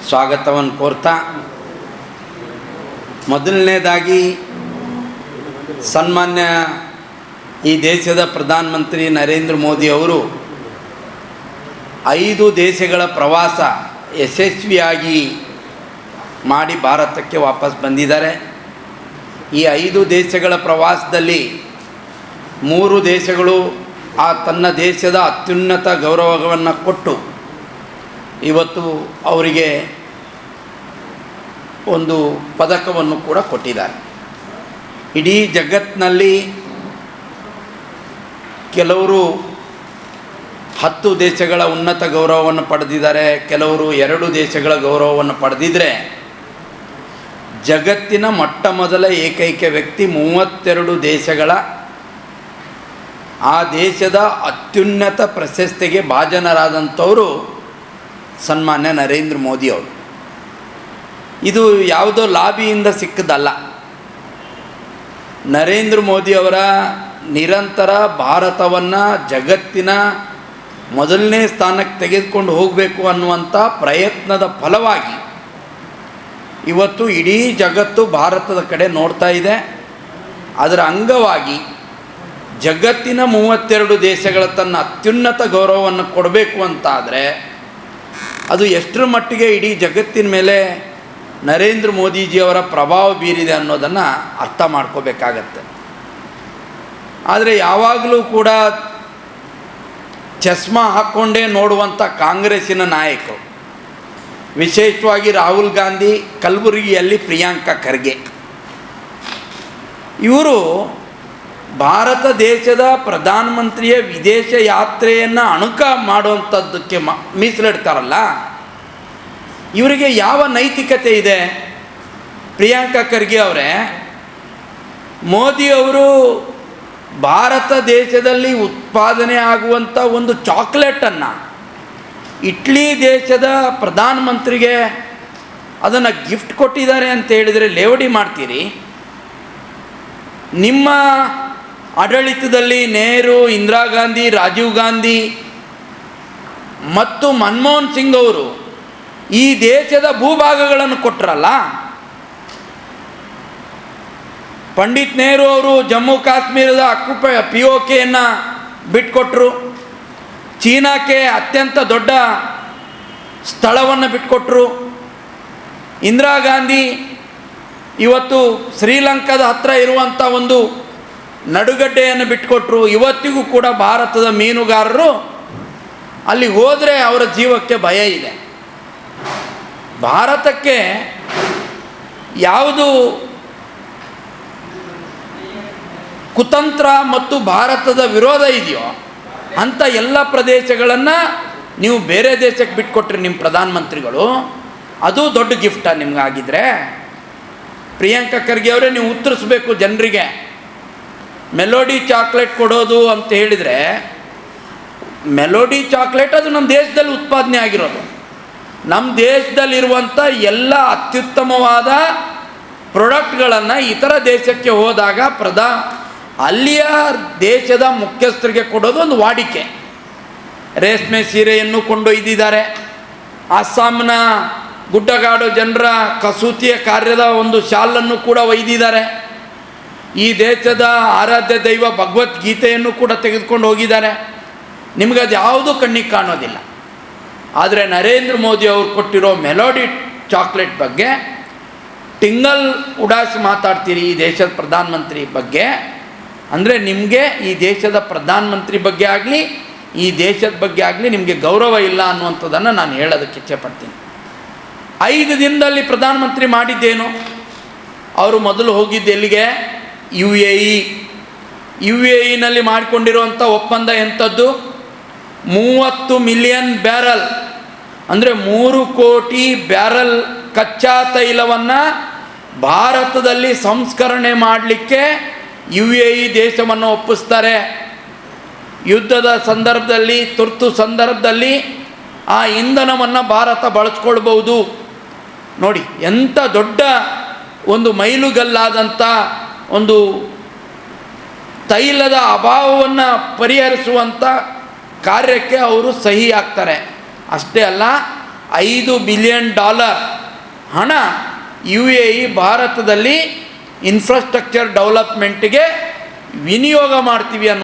ಸ್ವಾಗತವನ್ನು ಕೋರ್ತಾ, ಮೊದಲನೇದಾಗಿ ಸನ್ಮಾನ್ಯ ಈ ದೇಶದ ಪ್ರಧಾನಮಂತ್ರಿ ನರೇಂದ್ರ ಮೋದಿ ಅವರು 5 ದೇಶಗಳ ಪ್ರವಾಸ ಯಶಸ್ವಿಯಾಗಿ ಮಾಡಿ ಭಾರತಕ್ಕೆ ವಾಪಸ್ ಬಂದಿದ್ದಾರೆ. ಈ 5 ದೇಶಗಳ ಪ್ರವಾಸದಲ್ಲಿ 3 ದೇಶಗಳು ತನ್ನ ದೇಶದ ಅತ್ಯುನ್ನತ ಗೌರವವನ್ನು ಕೊಟ್ಟು ಇವತ್ತು ಅವರಿಗೆ ಒಂದು ಪದಕವನ್ನು ಕೂಡ ಕೊಟ್ಟಿದ್ದಾರೆ. ಇಡೀ ಜಗತ್ತಿನಲ್ಲಿ ಕೆಲವರು 10 ದೇಶಗಳ ಉನ್ನತ ಗೌರವವನ್ನು ಪಡೆದಿದ್ದಾರೆ, ಕೆಲವರು 2 ದೇಶಗಳ ಗೌರವವನ್ನು ಪಡೆದಿದ್ದರೆ, ಜಗತ್ತಿನ ಮೊಟ್ಟ ಮೊದಲ ಏಕೈಕ ವ್ಯಕ್ತಿ 32 ದೇಶಗಳ ಆ ದೇಶದ ಅತ್ಯುನ್ನತ ಪ್ರಶಸ್ತಿಗೆ ಭಾಜನರಾದಂಥವರು ಸನ್ಮಾನ್ಯ ನರೇಂದ್ರ ಮೋದಿ ಅವರು. ಇದು ಯಾವುದೋ ಲಾಬಿಯಿಂದ ಸಿಕ್ಕದಲ್ಲ. ನರೇಂದ್ರ ಮೋದಿ ಅವರ ನಿರಂತರ ಭಾರತವನ್ನು ಜಗತ್ತಿನ ಮೊದಲನೇ ಸ್ಥಾನಕ್ಕೆ ತೆಗೆದುಕೊಂಡು ಹೋಗಬೇಕು ಅನ್ನುವಂಥ ಪ್ರಯತ್ನದ ಫಲವಾಗಿ ಇವತ್ತು ಇಡೀ ಜಗತ್ತು ಭಾರತದ ಕಡೆ ನೋಡ್ತಾ ಇದೆ. ಅದರ ಅಂಗವಾಗಿ ಜಗತ್ತಿನ 32 ದೇಶಗಳ ತನ್ನ ಅತ್ಯುನ್ನತ ಗೌರವವನ್ನು ಕೊಡಬೇಕು ಅಂತಾದರೆ ಅದು ಎಷ್ಟರ ಮಟ್ಟಿಗೆ ಇಡೀ ಜಗತ್ತಿನ ಮೇಲೆ ನರೇಂದ್ರ ಮೋದಿಜಿಯವರ ಪ್ರಭಾವ ಬೀರಿದೆ ಅನ್ನೋದನ್ನು ಅರ್ಥ ಮಾಡ್ಕೋಬೇಕಾಗತ್ತೆ. ಆದರೆ ಯಾವಾಗಲೂ ಕೂಡ ಚಸ್ಮಾ ಹಾಕ್ಕೊಂಡೇ ನೋಡುವಂಥ ಕಾಂಗ್ರೆಸ್ಸಿನ ನಾಯಕರು, ವಿಶೇಷವಾಗಿ ರಾಹುಲ್ ಗಾಂಧಿ, ಕಲಬುರಗಿಯಲ್ಲಿ ಪ್ರಿಯಾಂಕಾ ಖರ್ಗೆ, ಇವರು ಭಾರತ ದೇಶದ ಪ್ರಧಾನಮಂತ್ರಿಯ ವಿದೇಶ ಯಾತ್ರೆಯನ್ನು ಅಣುಕ ಮಾಡುವಂಥದ್ದಕ್ಕೆ ಮೀಸಲಿಡ್ತಾರಲ್ಲ, ಇವರಿಗೆ ಯಾವ ನೈತಿಕತೆ ಇದೆ? ಪ್ರಿಯಾಂಕಾ ಖರ್ಗೆ ಅವರೇ, ಮೋದಿಯವರು ಭಾರತ ದೇಶದಲ್ಲಿ ಉತ್ಪಾದನೆ ಆಗುವಂಥ ಒಂದು ಚಾಕ್ಲೇಟನ್ನು ಇಟ್ಲಿ ದೇಶದ ಪ್ರಧಾನಮಂತ್ರಿಗೆ ಅದನ್ನು ಗಿಫ್ಟ್ ಕೊಟ್ಟಿದ್ದಾರೆ ಅಂತ ಹೇಳಿದರೆ ಲೇವಡಿ ಮಾಡ್ತೀರಿ? ನಿಮ್ಮ ಆಡಳಿತದಲ್ಲಿ ನೆಹರು, ಇಂದಿರಾ ಗಾಂಧಿ, ರಾಜೀವ್ ಗಾಂಧಿ ಮತ್ತು ಮನಮೋಹನ್ ಸಿಂಗ್ ಅವರು ಈ ದೇಶದ ಭೂಭಾಗಗಳನ್ನು ಕೊಟ್ಟರಲ್ಲ. ಪಂಡಿತ್ ನೆಹರು ಅವರು ಜಮ್ಮು ಕಾಶ್ಮೀರದ POKಯನ್ನು ಬಿಟ್ಕೊಟ್ರು, ಚೀನಾಕ್ಕೆ ಅತ್ಯಂತ ದೊಡ್ಡ ಸ್ಥಳವನ್ನು ಬಿಟ್ಕೊಟ್ರು. ಇಂದಿರಾ ಗಾಂಧಿ ಇವತ್ತು ಶ್ರೀಲಂಕಾದ ಹತ್ತಿರ ಇರುವಂಥ ಒಂದು ನಡುಗಡ್ಡೆಯನ್ನು ಬಿಟ್ಕೊಟ್ರು. ಇವತ್ತಿಗೂ ಕೂಡ ಭಾರತದ ಮೀನುಗಾರರು ಅಲ್ಲಿ ಹೋದರೆ ಅವರ ಜೀವಕ್ಕೆ ಭಯ ಇದೆ. ಭಾರತಕ್ಕೆ ಯಾವುದು ಕುತಂತ್ರ ಮತ್ತು ಭಾರತದ ವಿರೋಧ ಇದೆಯೋ ಅಂಥ ಎಲ್ಲ ಪ್ರದೇಶಗಳನ್ನು ನೀವು ಬೇರೆ ದೇಶಕ್ಕೆ ಬಿಟ್ಕೊಟ್ರಿ ನಿಮ್ಮ ಪ್ರಧಾನಮಂತ್ರಿಗಳು. ಅದು ದೊಡ್ಡ ಗಿಫ್ಟಾ ನಿಮ್ಗಾಗಿದ್ರೆ? ಪ್ರಿಯಾಂಕಾ ಖರ್ಗೆ ಅವರೇ, ನೀವು ಉತ್ತರಿಸ್ಬೇಕು ಜನರಿಗೆ. ಮೆಲೋಡಿ ಚಾಕ್ಲೇಟ್ ಕೊಡೋದು ಅಂತ ಹೇಳಿದರೆ, ಮೆಲೋಡಿ ಚಾಕ್ಲೇಟ್ ಅದು ನಮ್ಮ ದೇಶದಲ್ಲಿ ಉತ್ಪಾದನೆ ಆಗಿರೋದು. ನಮ್ಮ ದೇಶದಲ್ಲಿರುವಂಥ ಎಲ್ಲ ಅತ್ಯುತ್ತಮವಾದ ಪ್ರಾಡಕ್ಟ್ಗಳನ್ನು ಇತರ ದೇಶಕ್ಕೆ ಹೋದಾಗ ಅಲ್ಲಿಯ ದೇಶದ ಮುಖ್ಯಸ್ಥರಿಗೆ ಕೊಡೋದು ಒಂದು ವಾಡಿಕೆ. ರೇಷ್ಮೆ ಸೀರೆಯನ್ನು ಕೊಂಡೊಯ್ದಿದ್ದಾರೆ. ಅಸ್ಸಾಂನ ಗುಡ್ಡಗಾಡು ಜನರ ಕಸೂತಿಯ ಕಾರ್ಯದ ಒಂದು ಶಾಲನ್ನು ಕೂಡ ಒಯ್ದಿದ್ದಾರೆ. ಈ ದೇಶದ ಆರಾಧ್ಯ ದೈವ ಭಗವದ್ಗೀತೆಯನ್ನು ಕೂಡ ತೆಗೆದುಕೊಂಡು ಹೋಗಿದ್ದಾರೆ. ನಿಮಗೆ ಅದು ಯಾವುದೂ ಕಣ್ಣಿಗೆ ಕಾಣೋದಿಲ್ಲ. ಆದರೆ ನರೇಂದ್ರ ಮೋದಿ ಅವರು ಕೊಟ್ಟಿರೋ ಮೆಲೋಡಿ ಚಾಕ್ಲೇಟ್ ಬಗ್ಗೆ ಟಿಂಗಲ್ ಉಡಾಸಿ ಮಾತಾಡ್ತೀರಿ ಈ ದೇಶದ ಪ್ರಧಾನಮಂತ್ರಿ ಬಗ್ಗೆ. ಅಂದರೆ ನಿಮಗೆ ಈ ದೇಶದ ಪ್ರಧಾನಮಂತ್ರಿ ಬಗ್ಗೆ ಆಗಲಿ ಈ ದೇಶದ ಬಗ್ಗೆ ಆಗಲಿ ನಿಮಗೆ ಗೌರವ ಇಲ್ಲ ಅನ್ನುವಂಥದ್ದನ್ನು ನಾನು ಹೇಳೋದಕ್ಕೆ ಇಚ್ಛೆಪಡ್ತೀನಿ. 5 ದಿನದಲ್ಲಿ ಪ್ರಧಾನಮಂತ್ರಿ ಮಾಡಿದ್ದೇನು? ಅವರು ಮೊದಲು ಹೋಗಿದ್ದು ಎಲ್ಲಿಗೆ? UAE ಮಾಡಿಕೊಂಡಿರುವಂಥ ಒಪ್ಪಂದ ಎಂಥದ್ದು? 30 ಮಿಲಿಯನ್ ಬ್ಯಾರಲ್ ಅಂದರೆ 3 ಕೋಟಿ ಬ್ಯಾರಲ್ ಕಚ್ಚಾ ತೈಲವನ್ನು ಭಾರತದಲ್ಲಿ ಸಂಸ್ಕರಣೆ ಮಾಡಲಿಕ್ಕೆ UAE ದೇಶವನ್ನು ಒಪ್ಪಿಸ್ತಾರೆ. ಯುದ್ಧದ ಸಂದರ್ಭದಲ್ಲಿ, ತುರ್ತು ಸಂದರ್ಭದಲ್ಲಿ ಆ ಇಂಧನವನ್ನು ಭಾರತ ಬಳಸ್ಕೊಳ್ಬೋದು. ನೋಡಿ ಎಂಥ ದೊಡ್ಡ ಒಂದು ಮೈಲುಗಲ್ಲಾದಂಥ ಒಂದು ತೈಲದ ಅಭಾವವನ್ನು ಪರಿಹರಿಸುವಂಥ ಕಾರ್ಯಕ್ಕೆ ಅವರು ಸಹಿ ಆಗ್ತಾರೆ. ಅಷ್ಟೇ ಅಲ್ಲ, $5 ಬಿಲಿಯನ್ ಹಣ UAE ಭಾರತದಲ್ಲಿ ಇನ್ಫ್ರಾಸ್ಟ್ರಕ್ಚರ್ ಡೆವಲಪ್ಮೆಂಟ್ಗೆ ವಿನಿಯೋಗ ಮಾಡ್ತೀವಿ ಅನ್ನೋ